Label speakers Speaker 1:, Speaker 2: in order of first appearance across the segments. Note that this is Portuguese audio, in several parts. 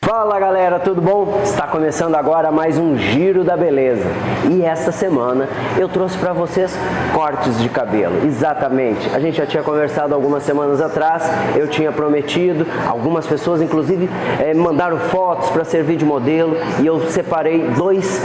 Speaker 1: Fala galera, tudo bom? Está começando agora mais um Giro da Beleza. E esta semana eu trouxe para vocês cortes de cabelo. Exatamente, a gente já tinha conversado algumas semanas atrás, eu tinha prometido, algumas pessoas inclusive mandaram fotos para servir de modelo e eu separei dois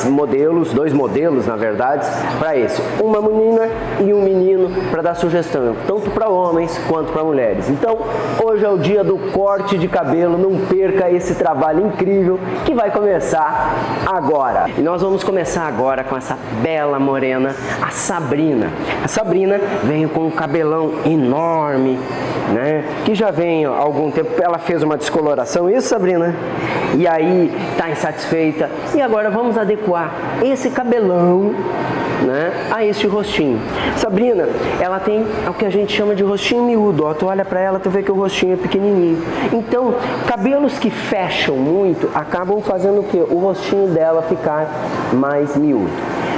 Speaker 1: modelos na verdade, para isso. Uma menina e um menino para dar sugestão, tanto para homens quanto para mulheres. Então, hoje é o dia do corte de cabelo, não perca esse trabalho incrível que vai começar agora. E nós vamos começar agora com essa bela morena, a Sabrina. A Sabrina veio com um cabelão enorme, né? Que já vem há algum tempo, ela fez uma descoloração, isso Sabrina? E aí tá insatisfeita. E agora vamos adequar esse cabelão, né, a este rostinho. Sabrina, ela tem o que a gente chama de rostinho miúdo, ó, tu olha pra ela, tu vê que o rostinho é pequenininho. Então, cabelos que fecham muito acabam fazendo o que? O rostinho dela ficar mais miúdo.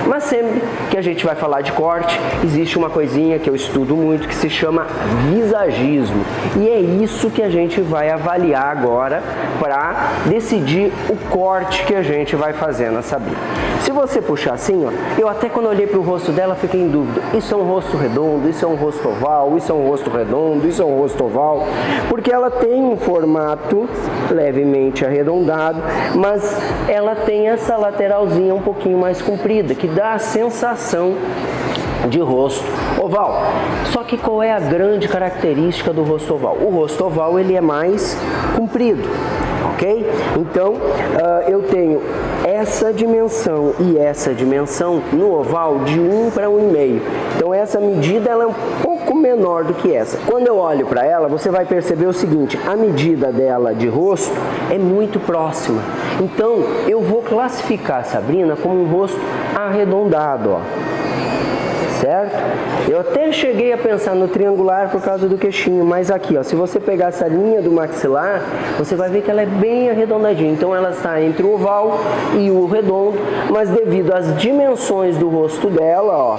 Speaker 1: Mas sempre que a gente vai falar de corte, existe uma coisinha que eu estudo muito que se chama visagismo. E é isso que a gente vai avaliar agora para decidir o corte que a gente vai fazer na Sabrina. Se você puxar assim, ó, eu até quando olhei para o rosto dela fiquei em dúvida. Isso é um rosto redondo, isso é um rosto oval, isso é um rosto redondo, isso é um rosto oval. Porque ela tem um formato levemente arredondado, mas ela tem essa lateralzinha um pouquinho mais comprida, que dá a sensação de rosto oval. Só que qual é a grande característica do rosto oval? O rosto oval ele é mais comprido, ok? Então eu tenho essa dimensão e essa dimensão no oval de 1 para 1,5. Então essa medida ela é um pouco menor do que essa. Quando eu olho para ela, você vai perceber o seguinte: a medida dela de rosto é muito próxima. Então eu vou classificar a Sabrina como um rosto arredondado, ó. Certo? Eu até cheguei a pensar no triangular por causa do queixinho, mas aqui, ó, se você pegar essa linha do maxilar, você vai ver que ela é bem arredondadinha. Então ela está entre o oval e o redondo, mas devido às dimensões do rosto dela, ó,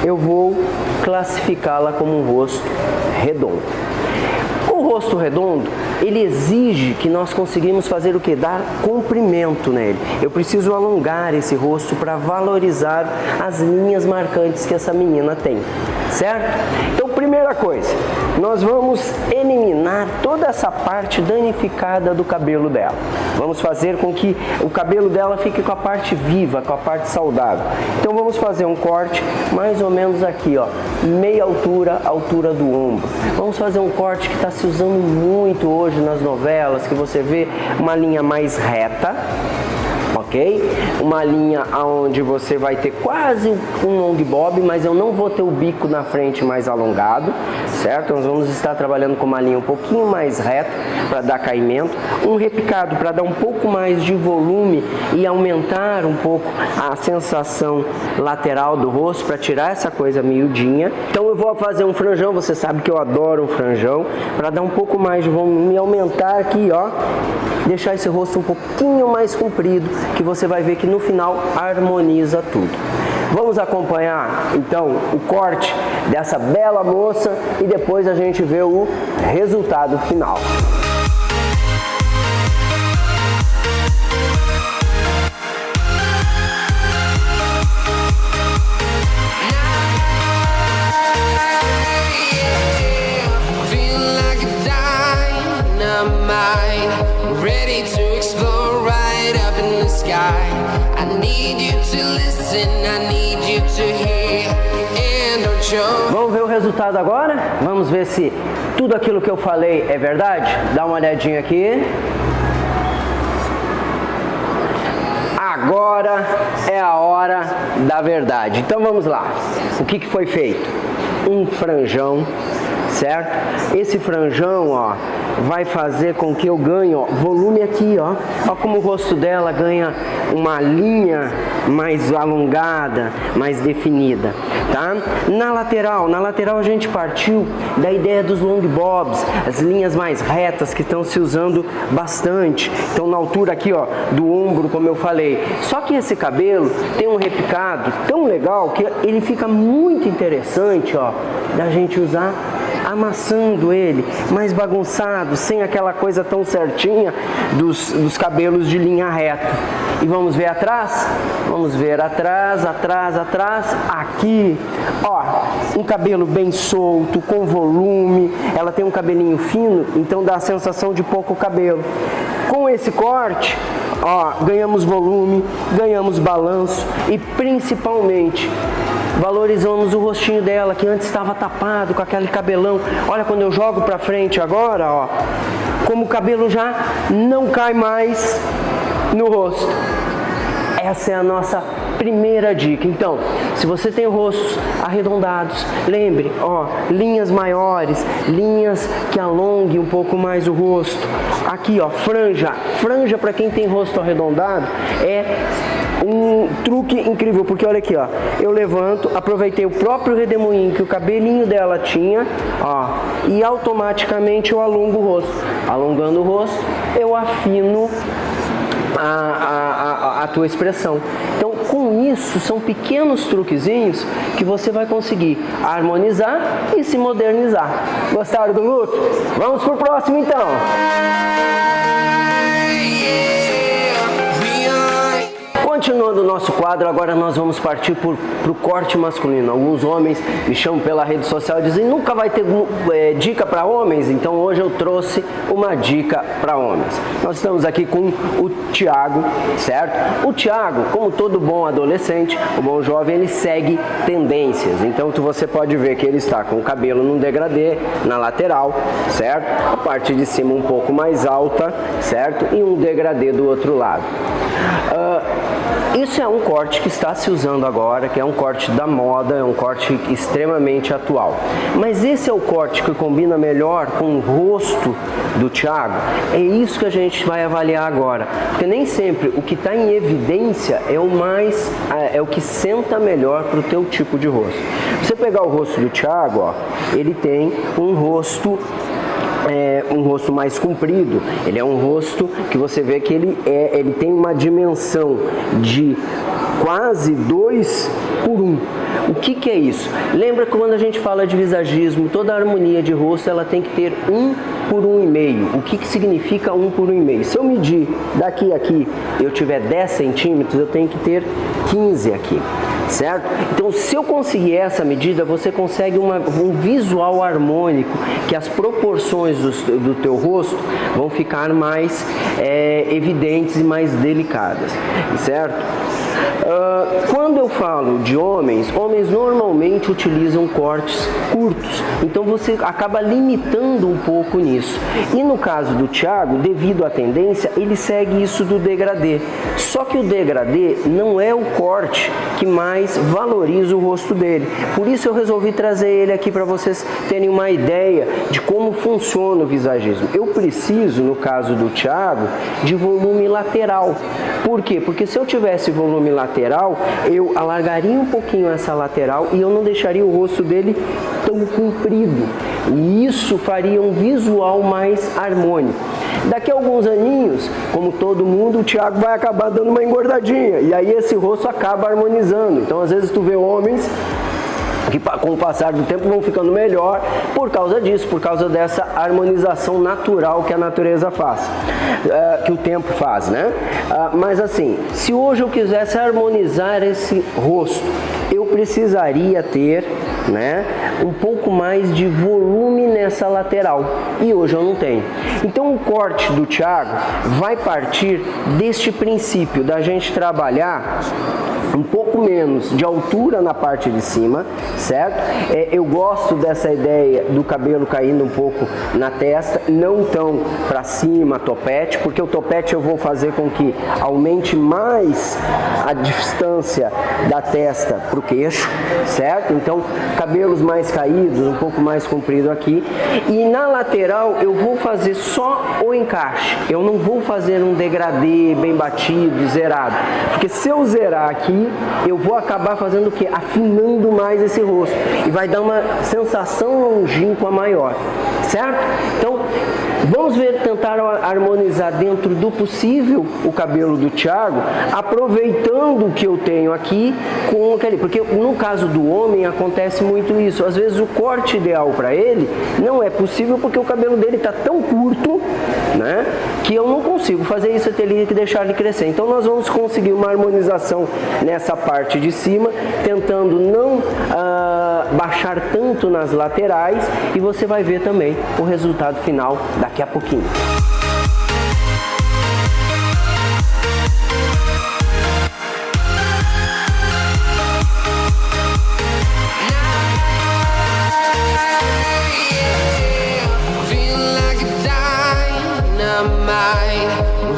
Speaker 1: eu vou classificá-la como um rosto redondo. O rosto redondo, ele exige que nós conseguimos fazer o que? Dar comprimento nele. Eu preciso alongar esse rosto para valorizar as linhas marcantes que essa menina tem, certo? Então, primeira coisa, nós vamos eliminar toda essa parte danificada do cabelo dela. Vamos fazer com que o cabelo dela fique com a parte viva, com a parte saudável. Então, vamos fazer um corte mais ou menos aqui, ó, meia altura, altura do ombro. Vamos fazer um corte que está se usando muito hoje nas novelas, que você vê uma linha mais reta, ok? Uma linha onde você vai ter quase um long bob, mas eu não vou ter o bico na frente mais alongado, certo? Nós vamos estar trabalhando com uma linha um pouquinho mais reta para dar caimento, um repicado para dar um pouco mais de volume e aumentar um pouco a sensação lateral do rosto para tirar essa coisa miudinha. Então eu vou fazer um franjão, você sabe que eu adoro um franjão, para dar um pouco mais de volume e aumentar aqui, ó, deixar esse rosto um pouquinho mais comprido, que você vai ver que no final harmoniza tudo. Vamos acompanhar então o corte dessa bela moça e depois a gente vê o resultado final.
Speaker 2: Ready to explore right up in the sky. I need you to listen, I need you to hear. And don't show.
Speaker 1: Vamos ver o resultado agora? Vamos ver se tudo aquilo que eu falei é verdade? Dá uma olhadinha aqui. Agora é a hora da verdade. Então vamos lá. O que foi feito? Um franjão, certo? Esse franjão, ó, vai fazer com que eu ganhe, ó, volume aqui, ó. Ó como o rosto dela ganha uma linha mais alongada, mais definida, tá? Na lateral a gente partiu da ideia dos long bobs, as linhas mais retas que estão se usando bastante. Então na altura aqui, ó, do ombro, como eu falei. Só que esse cabelo tem um repicado tão legal que ele fica muito interessante, ó, da gente usar amassando ele, mais bagunçado, sem aquela coisa tão certinha dos cabelos de linha reta. E vamos ver atrás? Vamos ver atrás, aqui, ó, um cabelo bem solto, com volume, ela tem um cabelinho fino, então dá a sensação de pouco cabelo. Com esse corte, ó, ganhamos volume, ganhamos balanço e principalmente valorizamos o rostinho dela, que antes estava tapado com aquele cabelão. Olha, quando eu jogo pra frente agora, ó, como o cabelo já não cai mais no rosto. Essa é a nossa primeira dica. Então, se você tem rostos arredondados, lembre, ó, linhas maiores, linhas que alonguem um pouco mais o rosto. Aqui, ó, franja para quem tem rosto arredondado é um truque incrível, porque olha aqui, ó, eu levanto, aproveitei o próprio redemoinho que o cabelinho dela tinha, ó, e automaticamente eu alongo o rosto. Alongando o rosto, eu afino a tua expressão. Então, com isso, são pequenos truquezinhos que você vai conseguir harmonizar e se modernizar. Gostaram do look? Vamos pro próximo então! Continuando o nosso quadro, agora nós vamos partir para o corte masculino. Alguns homens me chamam pela rede social e dizem nunca vai ter dica para homens, então hoje eu trouxe uma dica para homens. Nós estamos aqui com o Thiago, certo? O Thiago, como todo bom adolescente, o bom jovem, ele segue tendências. Então você pode ver que ele está com o cabelo num degradê na lateral, certo? A parte de cima um pouco mais alta, certo? E um degradê do outro lado. Isso é um corte que está se usando agora, que é um corte da moda, é um corte extremamente atual. Mas esse é o corte que combina melhor com o rosto do Thiago? É isso que a gente vai avaliar agora. Porque nem sempre o que está em evidência é o que senta melhor para o teu tipo de rosto. Se você pegar o rosto do Thiago, ó, ele tem um rosto mais comprido, ele é um rosto que você vê que ele tem uma dimensão de quase 2 por 1. O que é isso? Lembra que quando a gente fala de visagismo, toda a harmonia de rosto ela tem que ter 1 por 1,5. O que significa 1 por 1,5? Se eu medir daqui a aqui, eu tiver 10 centímetros, eu tenho que ter 15 aqui. Certo? Então, se eu conseguir essa medida, você consegue um visual harmônico, que as proporções do teu rosto vão ficar mais evidentes e mais delicadas, certo? Quando eu falo de homens normalmente utilizam cortes curtos, então você acaba limitando um pouco nisso. E no caso do Thiago, devido à tendência, ele segue isso do degradê. Só que o degradê não é o corte que mais valoriza o rosto dele. Por isso eu resolvi trazer ele aqui para vocês terem uma ideia de como funciona o visagismo. Eu preciso, no caso do Thiago, de volume lateral. Por quê? Porque se eu tivesse volume lateral, eu alargaria um pouquinho essa lateral e eu não deixaria o rosto dele tão comprido. E isso faria um visual mais harmônico. Daqui a alguns aninhos, como todo mundo, o Thiago vai acabar dando uma engordadinha. E aí esse rosto acaba harmonizando. Então, às vezes, tu vê homens que com o passar do tempo vão ficando melhor por causa disso, por causa dessa harmonização natural que a natureza faz, que o tempo faz, né? Mas assim, se hoje eu quisesse harmonizar esse rosto, eu precisaria ter, né, um pouco mais de volume nessa lateral, e hoje eu não tenho. Então o corte do Thiago vai partir deste princípio da gente trabalhar um pouco menos de altura na parte de cima, certo? Eu gosto dessa ideia do cabelo caindo um pouco na testa, não tão para cima, topete, porque o topete eu vou fazer com que aumente mais a distância da testa para o queixo, certo? Então, cabelos mais caídos, um pouco mais comprido aqui. E na lateral eu vou fazer só o encaixe, eu não vou fazer um degradê bem batido, zerado, porque se eu zerar aqui, eu vou acabar fazendo o que? Afinando mais esse rosto e vai dar uma sensação longínqua maior, certo? Então, vamos tentar harmonizar dentro do possível o cabelo do Thiago, aproveitando o que eu tenho aqui com aquele, porque no caso do homem acontece muito isso, às vezes o corte ideal para ele não é possível porque o cabelo dele está tão curto, né, que eu não consigo fazer isso, eu teria que deixar ele crescer. Então nós vamos conseguir uma harmonização nessa parte de cima, tentando não baixar tanto nas laterais, e você vai ver também o resultado final daqui a pouquinho.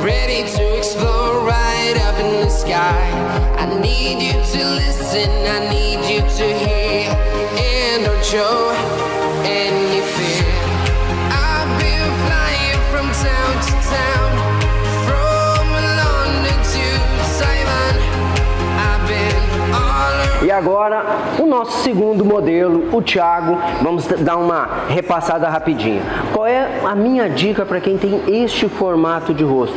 Speaker 2: Ready to explore right up in the sky. I need you to listen, I need you to hear, and don't show any fear. I've been flying from town to town, from London to Taiwan. I've been all around.
Speaker 1: E agora, o nosso segundo modelo, o Thiago, vamos dar uma repassada rapidinho. Qual é a minha dica para quem tem este formato de rosto?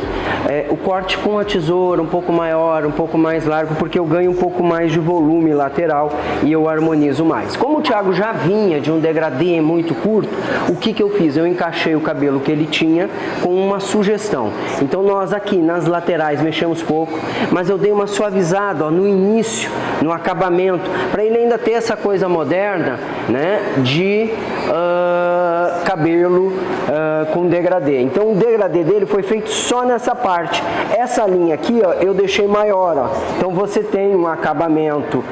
Speaker 1: O corte com a tesoura um pouco maior, um pouco mais largo, porque eu ganho um pouco mais de volume lateral e eu harmonizo mais. Como o Thiago já vinha de um degradê muito curto, o que eu fiz? Eu encaixei o cabelo que ele tinha com uma sugestão. Então nós aqui nas laterais mexemos pouco, mas eu dei uma suavizada, ó, no início, no acabamento, para ele ainda ter essa coisa moderna, né, de cabelo com degradê. Então o degradê dele foi feito só nessa parte. Essa linha aqui, ó, eu deixei maior, ó. Então você tem um acabamento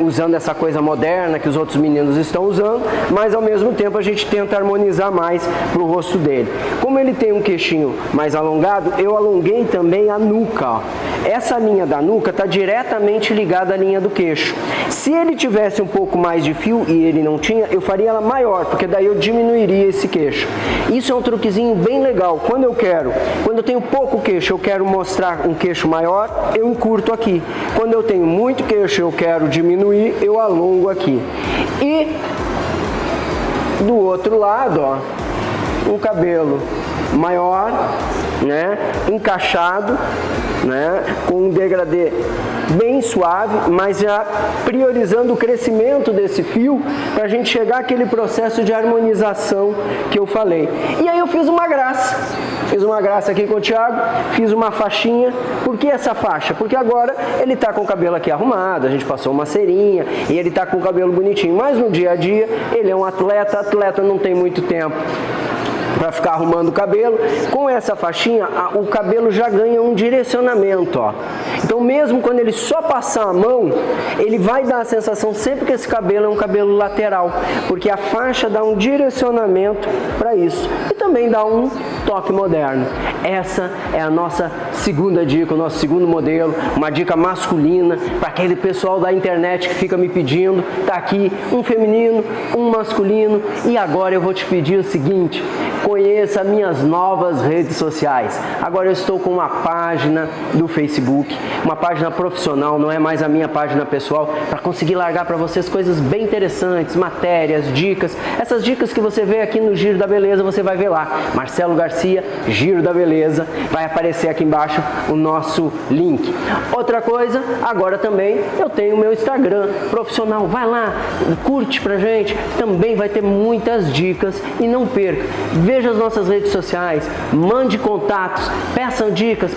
Speaker 1: usando essa coisa moderna que os outros meninos estão usando, mas ao mesmo tempo a gente tenta harmonizar mais pro rosto dele. Como ele tem um queixinho mais alongado, eu alonguei também a nuca, ó. Essa linha da nuca está diretamente ligada à linha do queixo. Se ele tivesse um pouco mais de fio e ele não tinha, eu faria ela maior, porque daí eu diminuiria esse queixo. Isso é um truquezinho bem legal. Quando eu tenho pouco queixo, eu quero mostrar um queixo maior, eu encurto aqui. Quando eu tenho muito queixo, eu quero diminuir, eu alongo aqui. E do outro lado, ó, um cabelo maior, né, encaixado, né, com um degradê bem suave, mas já priorizando o crescimento desse fio para a gente chegar àquele processo de harmonização que eu falei. E aí eu fiz uma graça aqui com o Thiago, fiz uma faixinha. Por que essa faixa? Porque agora ele tá com o cabelo aqui arrumado, a gente passou uma cerinha e ele tá com o cabelo bonitinho, mas no dia a dia ele é um atleta não tem muito tempo para ficar arrumando o cabelo. Com essa faixinha, o cabelo já ganha um direcionamento, ó. Então mesmo quando ele só passar a mão, ele vai dar a sensação sempre que esse cabelo é um cabelo lateral, porque a faixa dá um direcionamento para isso e também dá um toque moderno. Essa é a nossa segunda dica, o nosso segundo modelo, uma dica masculina para aquele pessoal da internet que fica me pedindo. Tá aqui um feminino, um masculino, e agora eu vou te pedir o seguinte: conheça minhas novas redes sociais. Agora eu estou com uma página do Facebook, uma página profissional, não é mais a minha página pessoal, para conseguir largar para vocês coisas bem interessantes, matérias, dicas. Essas dicas que você vê aqui no Giro da Beleza, você vai ver lá. Marcelo Garcia, Giro da Beleza, vai aparecer aqui embaixo o nosso link. Outra coisa, agora também eu tenho o meu Instagram profissional. Vai lá, curte pra gente, também vai ter muitas dicas e não perca. Veja as nossas redes sociais, mande contatos, peçam dicas,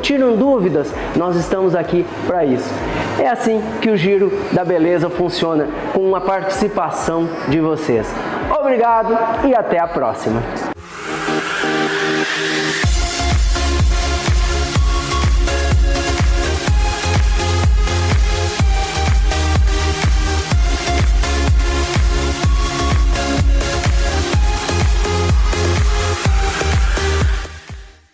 Speaker 1: tiram dúvidas. Nós estamos aqui para isso. É assim que o Giro da Beleza funciona, com uma participação de vocês. Obrigado e até a próxima.